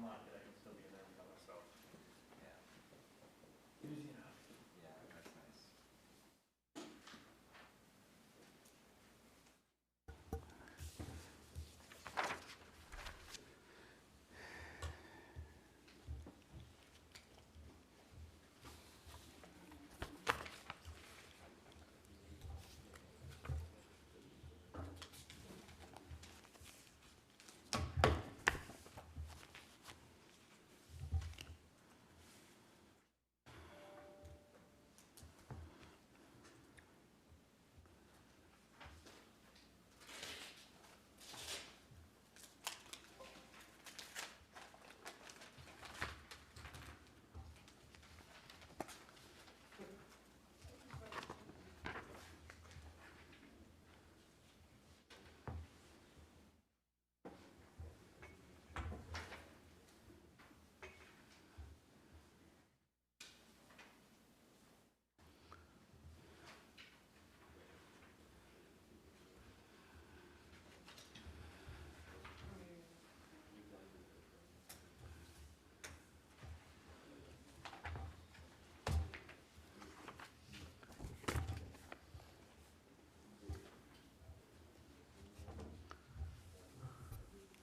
Belmont that I can still be in that color, so. Yeah. Easy enough. Yeah, that's nice.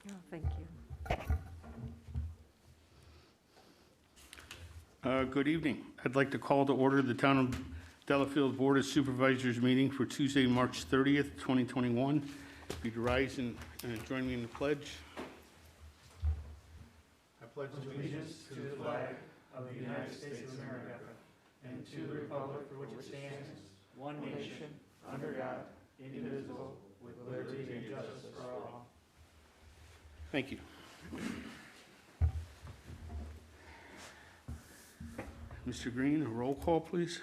Oh, thank you. Good evening. I'd like to call to order the Town of Delafield Board of Supervisors meeting for Tuesday, March 30th, 2021. If you'd rise and join me in the pledge. I pledge Allegiance to the flag of the United States of America and to the republic for which it stands, one nation, under God, indivisible, with liberty and justice for all. Thank you. Mr. Green, a roll call, please.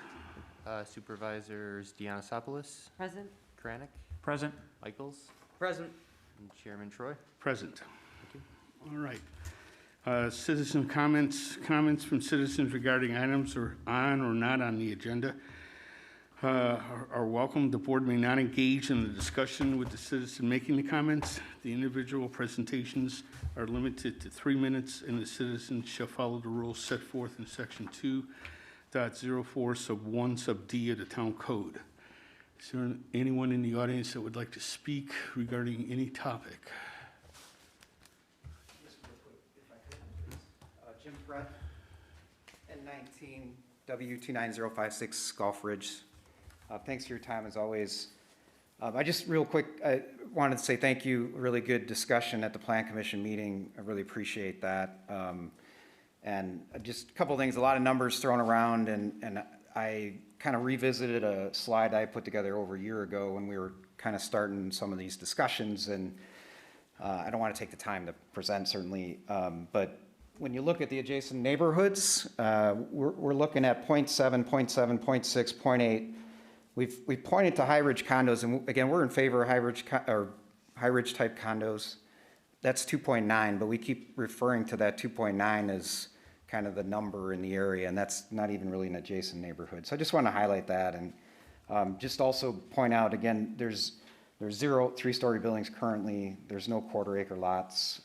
Supervisors Dianasopoulos, Present? Kranek, Present. Michaels, Present. and Chairman Troy. Present. Thank All right. Citizen comments from citizens regarding items or on or not on the agenda are welcome. The board may not engage in the discussion with the citizen making the comments. The individual presentations are limited to 3 minutes, and the citizen shall follow the rules set forth in section 2.04 sub 1 sub D of the town code. Is there anyone in the audience that would like to speak regarding any topic? Just real quick, if I could, please. Jim Brett, N19 W29056 Gulf Ridge. Thanks for your time as always. I just real quick, I wanted to say thank you. Really good discussion at the Plan Commission meeting. I really appreciate that. And just a couple of things, a lot of numbers thrown around, and I kind of revisited a slide I put together over a year ago when we were kind of starting some of these discussions, and I don't want to take the time to present certainly, but when you look at the adjacent neighborhoods, we're looking at 0.7, 0.7, 0.6, 0.8. We've pointed to high ridge condos, and again, we're in favor of high ridge type condos. That's 2.9, but we keep referring to that 2.9 as kind of the number in the area, and that's not even really an adjacent neighborhood. So I just want to highlight that, and just also point out again, there's 0 3-story buildings currently. There's no quarter-acre lots.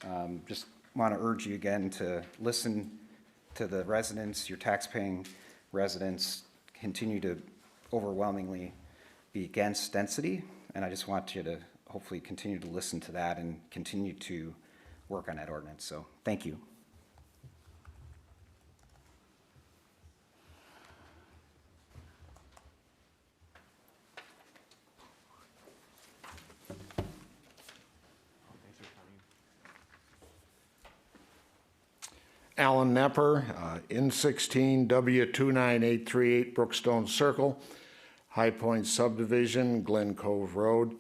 Just want to urge you again to listen to the residents, your tax-paying residents. Continue to overwhelmingly be against density, and I just want you to hopefully continue to listen to that and continue to work on that ordinance. So thank you. Thanks for coming. Alan Nepper, N16 W29838 Brookstone Circle, High Point Subdivision, Glen Cove Road.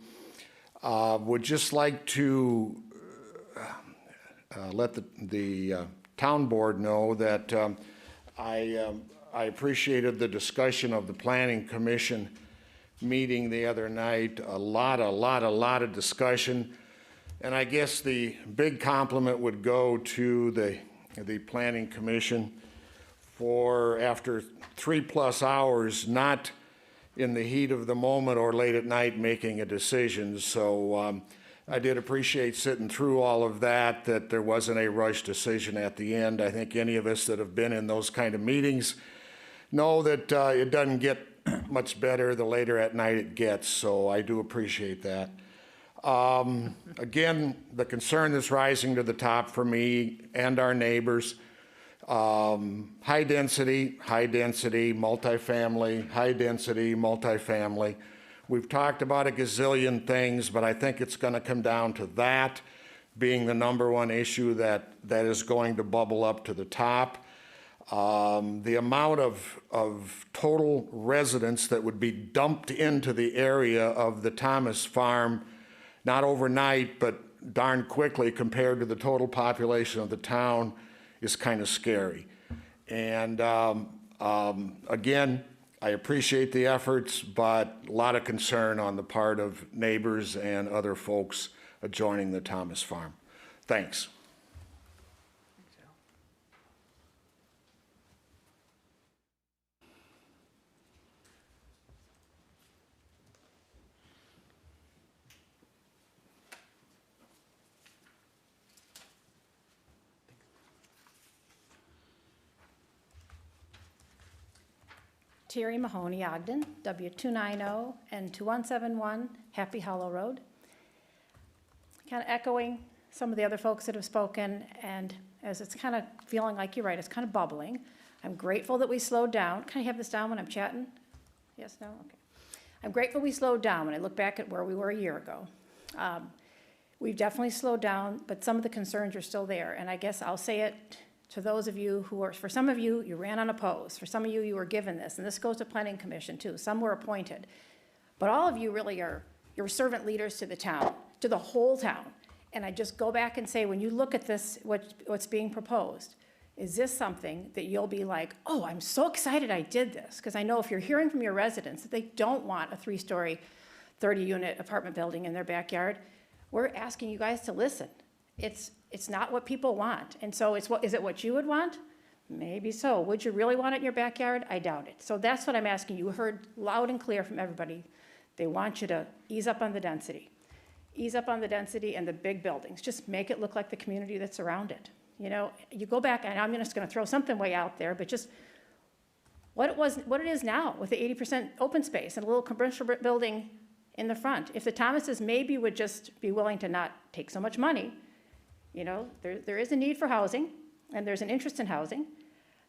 Would just like to let the town board know that I appreciated the discussion of the Planning Commission meeting the other night. A lot of discussion, and I guess the big compliment would go to the Planning Commission for, after 3+ hours, not in the heat of the moment or late at night making a decision. So I did appreciate sitting through all of that, that there wasn't a rush decision at the end. I think any of us that have been in those kind of meetings know that it doesn't get much better the later at night it gets, so I do appreciate that. Again, the concern that's rising to the top for me and our neighbors, high density, multifamily, high density, multifamily. We've talked about a gazillion things, but I think it's going to come down to that being the number one issue that is going to bubble up to the top. The amount of total residents that would be dumped into the area of the Thomas Farm, not overnight, but darn quickly compared to the total population of the town, is kind of scary. And again, I appreciate the efforts, but a lot of concern on the part of neighbors and other folks adjoining the Thomas Farm. Thanks. Terry Mahoney, Ogden, W290 and 2171 Happy Hollow Road. Kind of echoing some of the other folks that have spoken, and as it's kind of feeling like you're right, it's kind of bubbling. I'm grateful that we slowed down. Can I have this down when I'm chatting? Yes, no? Okay. I'm grateful we slowed down when I look back at where we were a year ago. We've definitely slowed down, but some of the concerns are still there, and I guess I'll say it to those of you who are, for some of you, you ran unopposed. For some of you, you were given this, and this goes to Planning Commission too. Some were appointed. But all of you really are, you're servant leaders to the town, to the whole town. And I just go back and say, when you look at this, what's being proposed, is this something that you'll be like, oh, I'm so excited I did this? Because I know if you're hearing from your residents that they don't want a 3-story, 30-unit apartment building in their backyard, we're asking you guys to listen. It's not what people want. And so is it what you would want? Maybe so. Would you really want it in your backyard? I doubt it. So that's what I'm asking. You heard loud and clear from everybody. They want you to ease up on the density. Ease up on the density and the big buildings. Just make it look like the community that's around it. You know, you go back, and I'm just going to throw something way out there, but just what it is now with the 80% open space and a little commercial building in the front. If the Thomases maybe would just be willing to not take so much money, you know, there is a need for housing, and there's an interest in housing.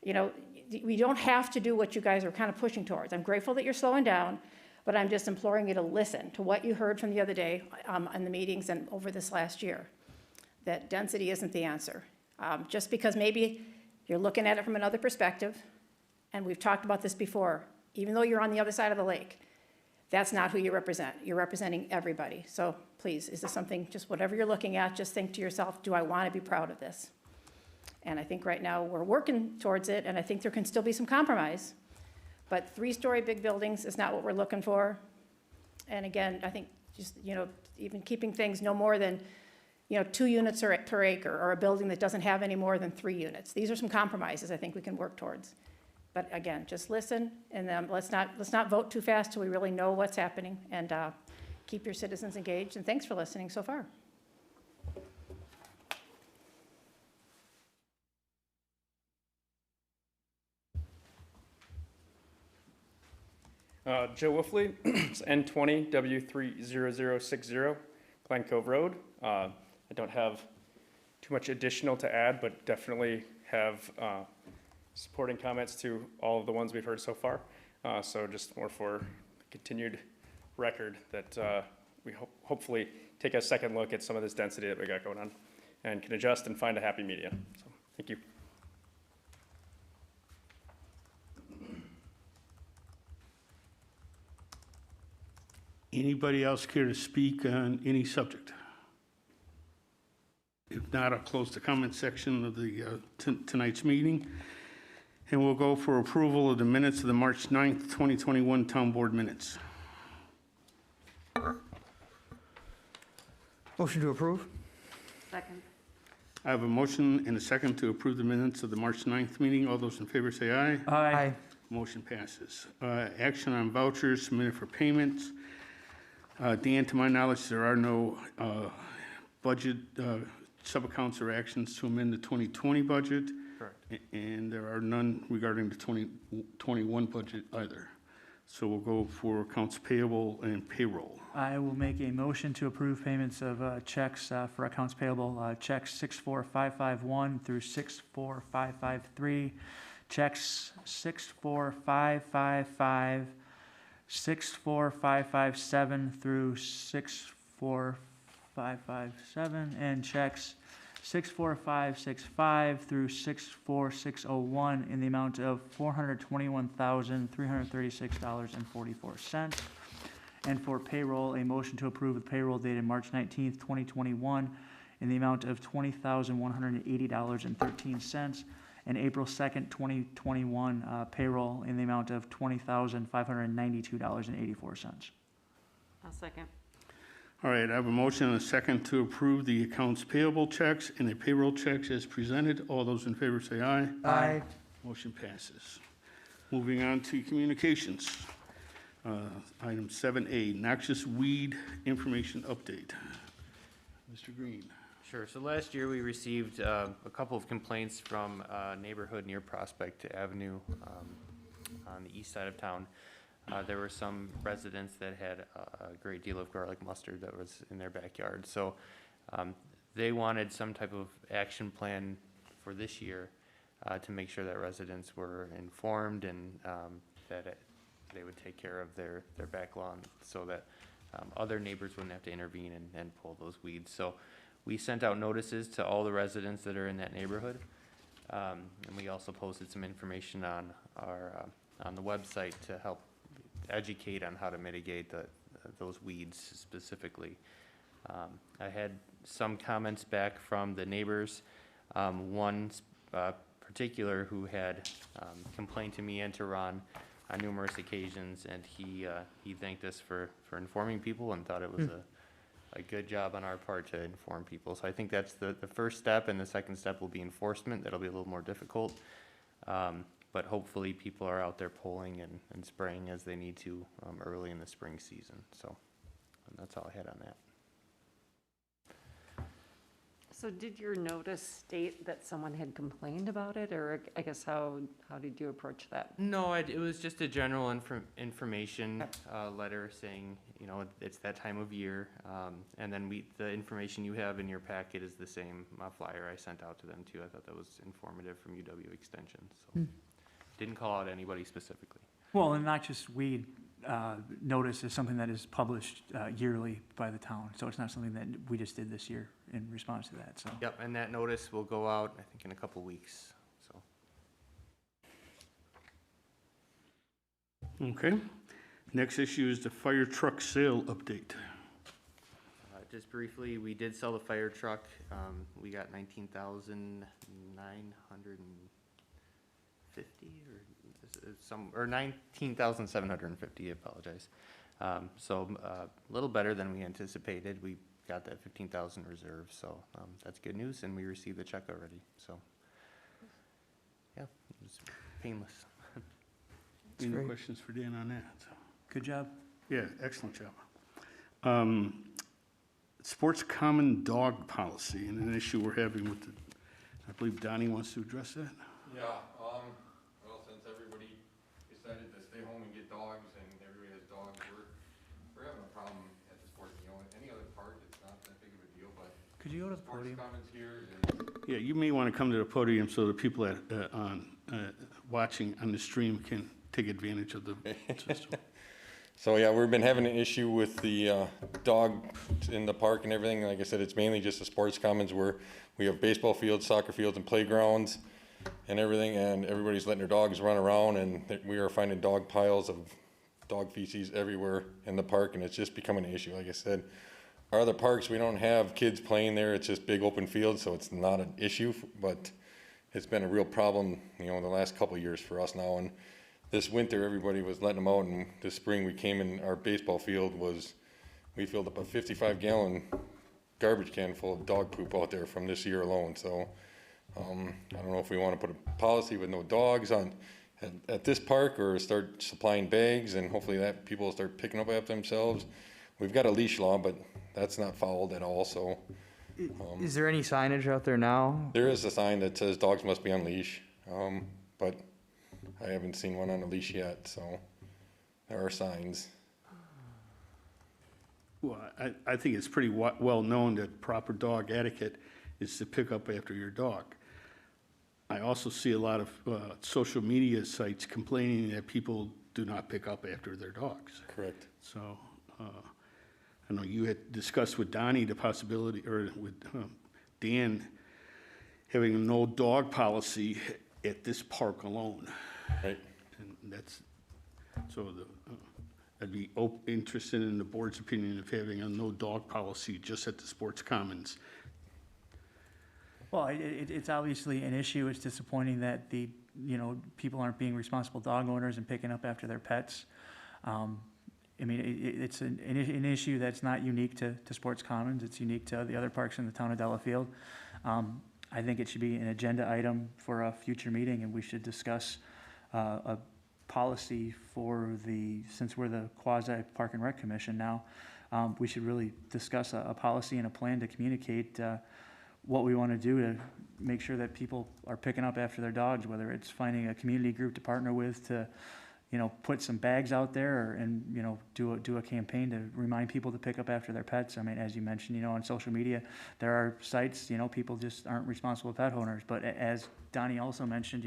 You know, we don't have to do what you guys are kind of pushing towards. I'm grateful that you're slowing down, but I'm just imploring you to listen to what you heard from the other day in the meetings and over this last year, that density isn't the answer. Just because maybe you're looking at it from another perspective, and we've talked about this before, even though you're on the other side of the lake, that's not who you represent. You're representing everybody. So please, is this something, just whatever you're looking at, just think to yourself, do I want to be proud of this? And I think right now we're working towards it, and I think there can still be some compromise. But 3-story big buildings is not what we're looking for. And again, I think just, you know, even keeping things no more than, you know, 2 units per acre, or a building that doesn't have any more than 3 units. These are some compromises I think we can work towards. But again, just listen, and let's not vote too fast till we really know what's happening, and keep your citizens engaged. And thanks for listening so far. Joe Wolfley, it's N20 W30060, Glen Cove Road. I don't have too much additional to add, but definitely have supporting comments to all of the ones we've heard so far. So just more for continued record that we hopefully take a second look at some of this density that we got going on and can adjust and find a happy medium. So thank you. Anybody else care to speak on any subject? If not, I'll close the comment section of the tonight's meeting. And we'll go for approval of the minutes of the March 9th, 2021 Town Board minutes. Motion to approve? Second. I have a motion and a second to approve the minutes of the March 9th meeting. All those in favor say aye. Aye. Motion passes. Action on vouchers submitted for payments. Dan, to my knowledge, there are no budget sub-accounts or actions to amend the 2020 budget. Correct. And there are none regarding the 2021 budget either. So we'll go for accounts payable and payroll. I will make a motion to approve payments of checks for accounts payable, checks 64551 through 64553, checks 64555, 64557 through 64557, and checks 64565 through 64601 in the amount of $421,336.44. And for payroll, a motion to approve with payroll dated March 19th, 2021 in the amount of $20,180.13, and April 2nd, 2021 payroll in the amount of $20,592.84. I'll second. All right, I have a motion and a second to approve the accounts payable checks and the payroll checks as presented. All those in favor say aye. Aye. Motion passes. Moving on to communications. Item 7A, noxious weed information update. Mr. Green. Sure. So last year, we received a couple of complaints from a neighborhood near Prospect Avenue on the east side of town. There were some residents that had a great deal of garlic mustard that was in their backyard. So they wanted some type of action plan for this year to make sure that residents were informed and that they would take care of their back lawn so that other neighbors wouldn't have to intervene and pull those weeds. So we sent out notices to all the residents that are in that neighborhood. And we also posted some information on our on the website to help educate on how to mitigate those weeds specifically. I had some comments back from the neighbors. One particular who had complained to me and to Ron on numerous occasions, and he thanked us for informing people and thought it was a good job on our part to inform people. So I think that's the first step, and the second step will be enforcement. That'll be a little more difficult. But hopefully people are out there pulling and spraying as they need to early in the spring season. So that's all I had on that. So did your notice state that someone had complained about it, or I guess how did you approach that? No, it was just a general information letter saying, you know, it's that time of year. And then the information you have in your packet is the same flyer I sent out to them too. I thought that was informative from UW Extension. So didn't call out anybody specifically. Well, and not just weed, notice is something that is published yearly by the town, so it's not something that we just did this year in response to that, so. Yep, and that notice will go out, I think, in a couple weeks, so. Okay. Next issue is the fire truck sale update. Just briefly, we did sell the fire truck. We got 19,950 or 19,750, I apologize. So a little better than we anticipated. We got that 15,000 reserve, so that's good news, and we received the check already. So yeah, it was painless. Any questions for Dan on that? Good job. Yeah, excellent job. Sports common dog policy and an issue we're having with I believe Donnie wants to address that. Yeah, well, since everybody decided to stay home and get dogs and everybody has dogs, we're having a problem at the sports, you know, in any other park, it's not that big of a deal, but Could you go to the sports podium? commons here is, Yeah, you may want to come to the podium so the people that watching on the stream can take advantage of the system. so yeah, we've been having an issue with the dog in the park and everything. Like I said, it's mainly just the sports commons where we have baseball fields, soccer fields, and playgrounds and everything, and everybody's letting their dogs run around, and we are finding dog piles of dog feces everywhere in the park, and it's just becoming an issue. Like I said, our other parks, we don't have kids playing there. It's just big open fields, so it's not an issue, but it's been a real problem, you know, in the last couple of years for us now. And this winter, everybody was letting them out, and this spring we came in, our baseball field we filled up a 55-gallon garbage can full of dog poop out there from this year alone. So I don't know if we want to put a policy with no dogs at this park, or start supplying bags, and hopefully that people will start picking up after themselves. we've got a leash law, but that's not followed at all, so. Is there any signage out there now? There is a sign that says dogs must be on leash, but I haven't seen one on a leash yet, so there are signs. Well, I think it's pretty well known that proper dog etiquette is to pick up after your dog. I also see a lot of social media sites complaining that people do not pick up after their dogs. Correct. So, I know you had discussed with Donnie the possibility, or with Dan, having a no dog policy at this park alone. Right. And that's, so I'd be interested in the board's opinion of having a no dog policy just at the sports commons. Well, it's obviously an issue. It's disappointing that people aren't being responsible dog owners and picking up after their pets. I mean, it's an issue that's not unique to Sports Commons. It's unique to the other parks in the town of Delafield. I think it should be an agenda item for a future meeting, and we should discuss a policy since we're the quasi Park and Rec Commission now, we should really discuss a policy and a plan to communicate what we want to do to make sure that people are picking up after their dogs, whether it's finding a community group to partner with to, put some bags out there and, do a campaign to remind people to pick up after their pets. I mean, as you mentioned, on social media, there are sites, people just aren't responsible pet owners. But as Donnie also mentioned,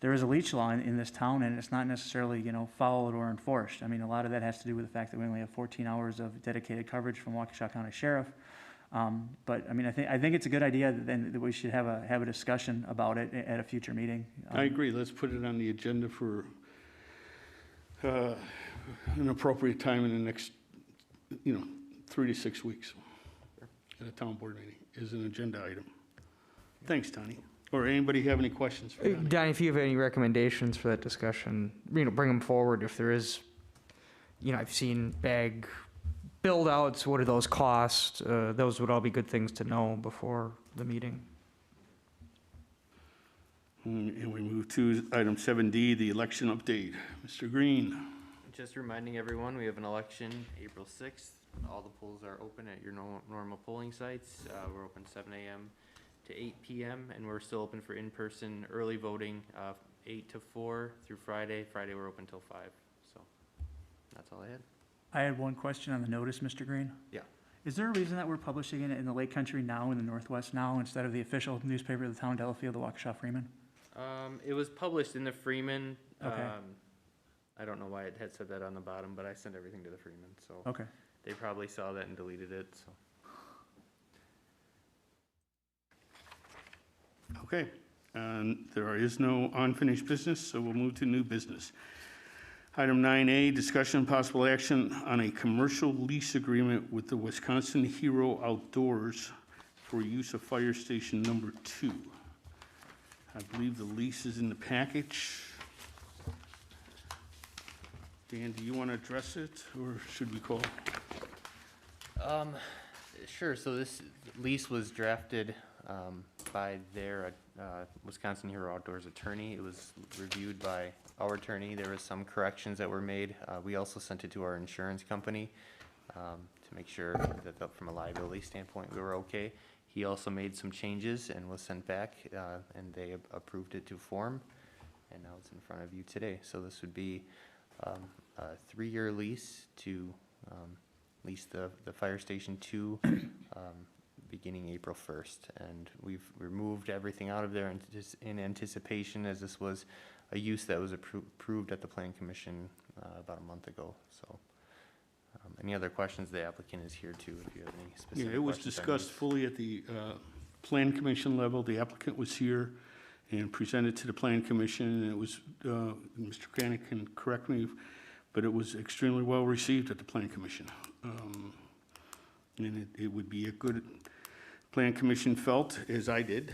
there is a leash law in this town, and it's not necessarily, followed or enforced. I mean, a lot of that has to do with the fact that we only have 14 hours of dedicated coverage from Waukesha County Sheriff. But I mean, I think it's a good idea that we should have a discussion about it at a future meeting. I agree. Let's put it on the agenda for an appropriate time in the next, 3 to 6 weeks at a town board meeting is an agenda item. Thanks, Tony. Or anybody have any questions for Donnie? Donnie, if you have any recommendations for that discussion, bring them forward. If there is, I've seen bag build outs, what do those cost? Those would all be good things to know before the meeting. And we move to item 7D, the election update. Mr. Green. Just reminding everyone, we have an election April 6th. All the polls are open at your normal polling sites. We're open 7 a.m. to 8 p.m. and we're still open for in-person early voting, 8 to 4 through Friday. Friday we're open till 5. So that's all I had. I had one question on the notice, Mr. Green. Yeah. Is there a reason that we're publishing it in the Lake Country Now, in the Northwest Now, instead of the official newspaper of the town of Delafield, the Waukesha Freeman? It was published in the Freeman. Okay. I don't know why it had said that on the bottom, but I sent everything to the Freeman, so Okay. they probably saw that and deleted it. So. Okay. There is no unfinished business, so we'll move to new business. Item 9A, discussion and possible action on a commercial lease agreement with the Wisconsin Hero Outdoors for use of Fire Station Number 2. I believe the lease is in the package. Dan, do you want to address it, or should we call? Sure. So this lease was drafted by their Wisconsin Hero Outdoors attorney. It was reviewed by our attorney. There was some corrections that were made. We also sent it to our insurance company to make sure that from a liability standpoint we were okay. He also made some changes and was sent back, and they approved it to form, and now it's in front of you today. So this would be a 3-year lease to lease the Fire Station 2 beginning April 1st. And we've removed everything out of there in anticipation, as this was a use that was approved at the Plan Commission about a month ago. So any other questions, the applicant is here too, if you have any specific questions. Yeah, it was discussed fully at the Plan Commission level. The applicant was here and presented to the Plan Commission, and it was, Mr. Kranick can correct me, but it was extremely well received at the Plan Commission. And it would be a good, Plan Commission felt, as I did,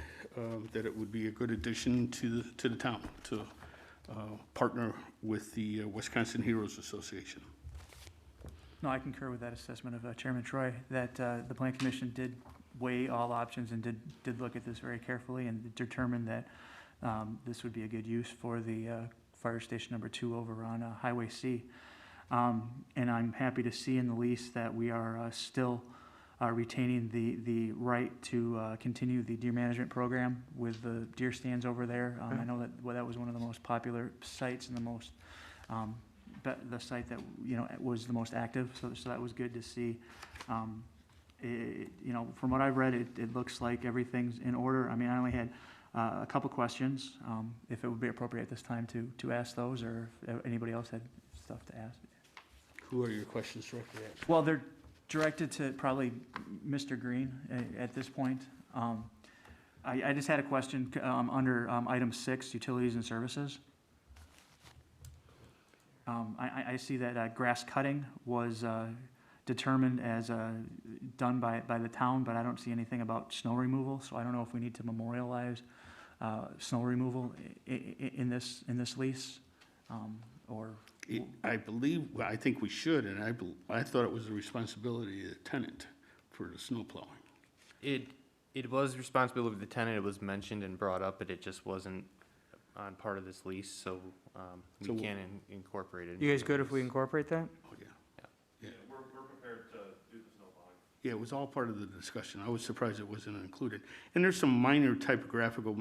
that it would be a good addition to the town to partner with the Wisconsin Heroes Association. No, I concur with that assessment of Chairman Troy, that the Plan Commission did weigh all options and did look at this very carefully and determined that this would be a good use for the Fire Station Number 2 over on Highway C. And I'm happy to see in the lease that we are still retaining the right to continue the deer management program with the deer stands over there. I know that, well, that was one of the most popular sites and the most, the site that, you know, was the most active, so that was good to see. You know, from what I've read, it looks like everything's in order. I mean, I only had a couple questions, if it would be appropriate at this time to ask those, or if anybody else had stuff to ask. Who are your questions directed at? Well, they're directed to probably Mr. Green at this point. I just had a question under item 6, utilities and services. I see that grass cutting was determined as done by the town, but I don't see anything about snow removal, so I don't know if we need to memorialize snow removal in this lease, or... I believe, well, I think we should, and I thought it was the responsibility of the tenant for the snow plowing. It was responsibility of the tenant. It was mentioned and brought up, but it just wasn't on part of this lease, so So we can incorporate it. You guys good if we incorporate that? Oh, yeah. Yeah, we're prepared to do the snow plowing. Yeah, it was all part of the discussion. I was surprised it wasn't included. And there's some minor typographical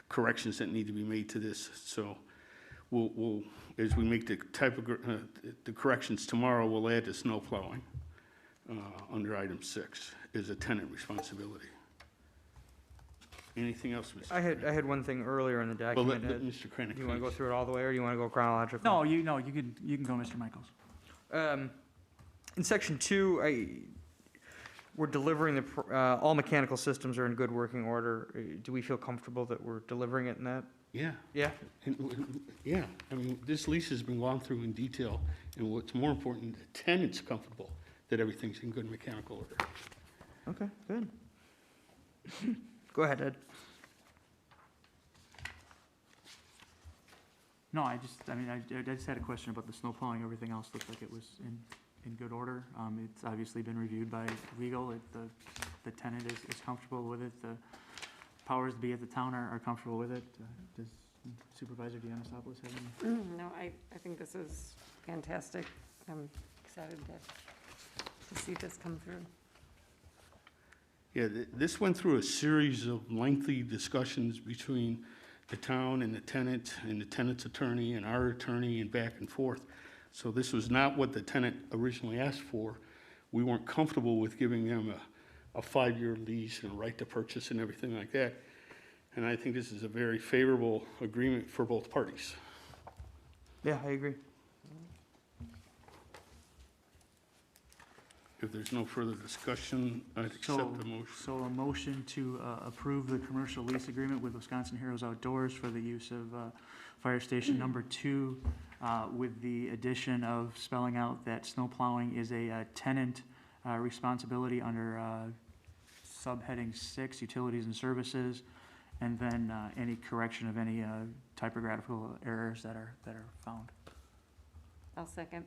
corrections that need to be made to this, so we'll as we make the the corrections tomorrow, we'll add the snow plowing under item 6 as a tenant responsibility. Anything else, Mr. I had one thing earlier in the Well, document. let Mr. Krennic. Do you want to go finish. through it all the way, or do you want to go chronological? No, you can go, Mr. Michaels. In section 2, we're delivering all mechanical systems are in good working order. Do we feel comfortable that we're delivering it in that? Yeah. Yeah. Yeah, I mean, this lease has been gone through in detail, and what's more important, the tenant's comfortable that everything's in good mechanical order. Okay, good. Go ahead, Ed. No, I just had a question about the snow plowing. Everything else looked like it was in good order. It's obviously been reviewed by legal. The tenant is comfortable with it. The powers to be at the town are comfortable with it. Does Supervisor Dianasopoulos have any? No, I think this is fantastic. I'm excited to see this come through. Yeah, this went through a series of lengthy discussions between the town and the tenant's attorney and our attorney, and back and forth. So this was not what the tenant originally asked for. We weren't comfortable with giving them a 5-year lease and a right to purchase and everything like that. And I think this is a very favorable agreement for both parties. Yeah, I agree. If there's no further discussion, I'd accept the motion. So a motion to approve the commercial lease agreement with Wisconsin Heroes Outdoors for the use of Fire Station Number 2, with the addition of spelling out that snow plowing is a tenant responsibility under subheading 6, utilities and services, and then any correction of any typographical errors that are found. I'll second.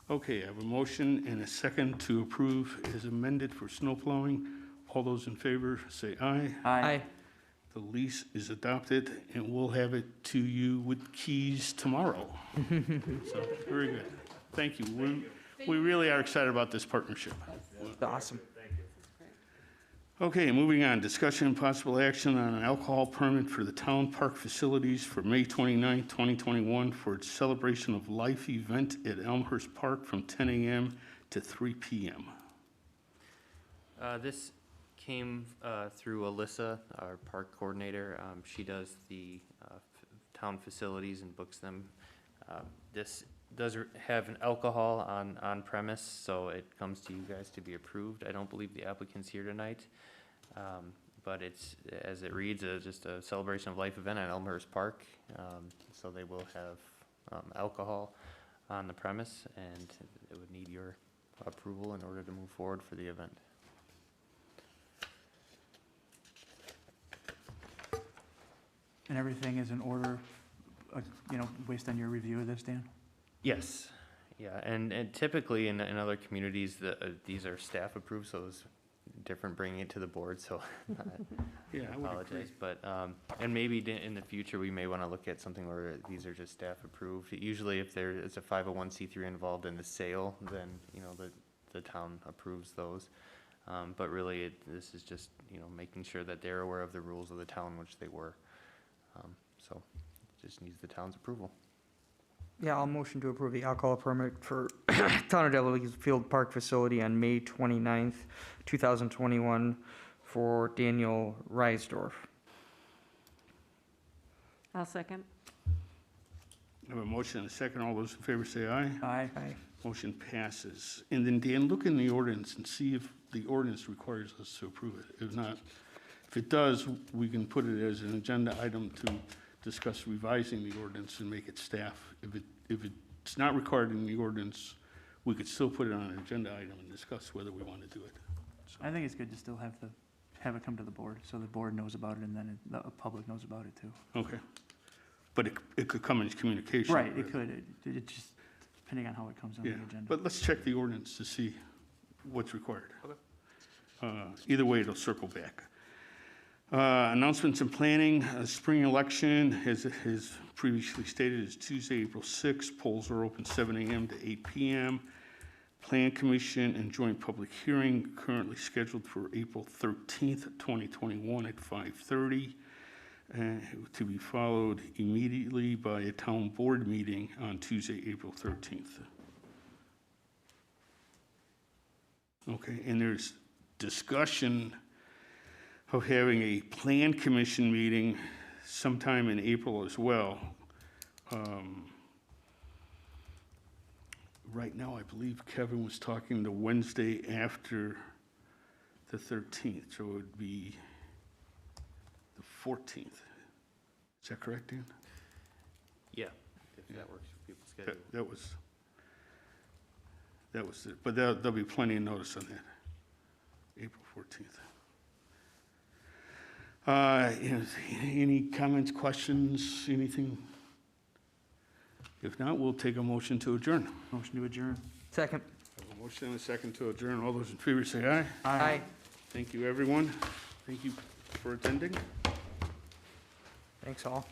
Okay, I have a motion and a second to approve as amended for snow plowing. All those in favor say aye. Aye. The lease is adopted, and we'll have it to you with keys tomorrow. So, very good. Thank you. We really are excited about this partnership. Awesome. Okay, moving on. Discussion and possible action on an alcohol permit for the town park facilities for May 29, 2021 for its celebration of life event at Elmhurst Park from 10 a.m. to 3 p.m. This came through Alyssa, our park coordinator. She does the town facilities and books them. This does have an alcohol on premise, so it comes to you guys to be approved. I don't believe the applicant's here tonight, but it's, as it reads, just a celebration of life event at Elmhurst Park. So they will have alcohol on the premise, and it would need your approval in order to move forward for the event. And everything is in order, based on your review of this, Dan? Yes, yeah, and typically in other communities, these are staff approved, so those different bringing it to the board, so Yeah, I would agree. apologize. But, and maybe in the future, we may want to look at something where these are just staff approved. Usually if there is a 501c3 involved in the sale, then, you know, the town approves those. But really, this is just, you know, making sure that they're aware of the rules of the town, which they were. So it just needs the town's approval. Yeah, I'll motion to approve the alcohol permit for Town of Delafield Park Facility on May 29th, 2021 for Daniel Reisdorf. I'll second. I have a motion and a second. All those in favor say aye. Aye. Motion passes. And then Dan, look in the ordinance and see if the ordinance requires us to approve it. If not, if it does, we can put it as an agenda item to discuss revising the ordinance and make it staff. If it's not required in the ordinance, we could still put it on an agenda item and discuss whether we want to do it. So, I think it's good to still have it come to the board, so the board knows about it, and then the public knows about it too. okay. But it could come in communication. Right, it could, it just, depending on how it comes on the Yeah, agenda. but let's check the ordinance to see what's required. Okay. Either way, it'll circle back. Announcements and planning, spring election, as previously stated, is Tuesday, April 6th. Polls are open 7 a.m. to 8 p.m. Plan Commission and joint public hearing currently scheduled for April 13th, 2021 at 5:30, to be followed immediately by a town board meeting on Tuesday, April 13th. Okay, and there's discussion of having a Plan Commission meeting sometime in April as well. Right now, I believe Kevin was talking the Wednesday after the 13th, so it would be the 14th. Is that correct, Dan? Yeah, if that works for people's schedule. That was it, but there'll be plenty of notice on that, April 14th. Any comments, questions, anything? If not, we'll take a motion to adjourn. Motion to adjourn. Second. A motion and a second to adjourn. All those in favor say aye. Aye. Thank you, everyone. Thank you for attending. Thanks all.